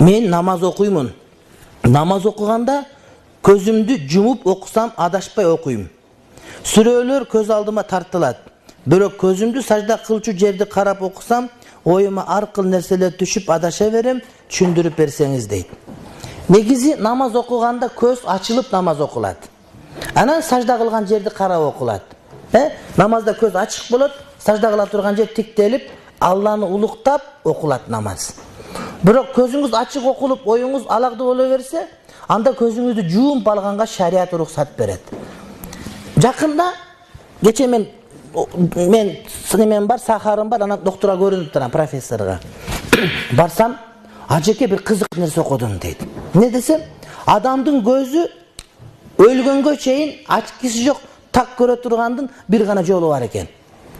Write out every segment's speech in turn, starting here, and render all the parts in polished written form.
Men namaz okuymun. Namaz okuganda közümdü jumup okusam adashpay okuyum. Sürelör көз алдыма тартылат. Бирок көзümdü сажда кылчу жерди карап окусам, оюма ар кыл нерселер түшүп адаша берем, түшүндүрүп берсеңиз дейт. Негизи намаз окуганда көз ачылып намаз окулат. Анан сажда кылган жерди карап окулат. Намазда көз ачык болот, сажда кыла турган жер тиктелип, Алланы улуктап окулат намаз. Бирок көзүңүз ачык окулуп, оюңуз алакты боло берсе, анда көзүңүздү жууп алганга шарият уруксат берет. Жакында кече мен бар, сахарым бар, ана доктурга көрүнүп турам, профессорго. Барсам, ажеке бир кызык нерсе окудум дейт. Не десем, адамдын көзү өлгөнгө чейин ачкысы жок, так көрө тургандын бир гана жолу бар экен.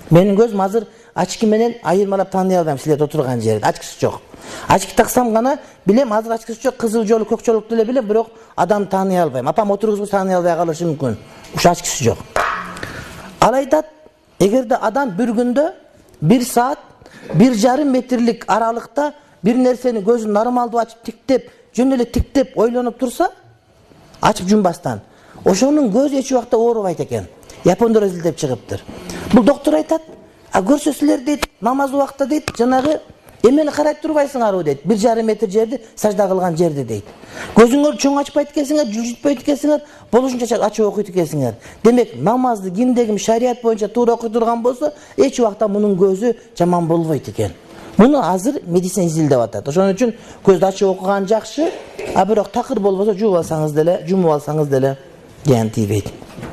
Менин көзүм азыр ачки менен айырмалап тааный албайм, силер отурган жерде ачкысы жок. Ачки таксам гана билем, азыр ачкысы жок, кызыл жолу, көк жолукту эле билем, бирок адам тааный албайм. Апам отургузуп тааный албай калышы мүмкүн. Ушу ачкысы жок. Ал айтат, эгерде адам бир күндө 1 саат 1,5 метрлик аралыкта бир нерсени көзүн нормалдуу ачып тиктеп, жөн эле тиктеп ойлонуп турса, ачып жумбастан, ошонун көзү эч убакта оорубайт экен. Япондор изилдеп чыгыптыр. Бул доктор айтат, көрсө силер дейт, намаз убакта дейт, жанагы эмени карай турбайсыңарбы дейт, 1,5 метр жерди сажда кылган жерди дейт. Көзүңөр чоң ачпайт экенсиңер, жүзүтпөйт экенсиңер, болушунча ачып окуйт экенсиңер. Демек, намазды кимде-ким шарият боюнча туура окуй турган болсо, эч убакта мунун көзү жаман болбойт экен. Муну азыр медицина изилдеп атат. Ошон үчүн көздү ачып окуган жакшы, а бирок такыр болбосо жумуп алсаңыз деле зыян тийбейт.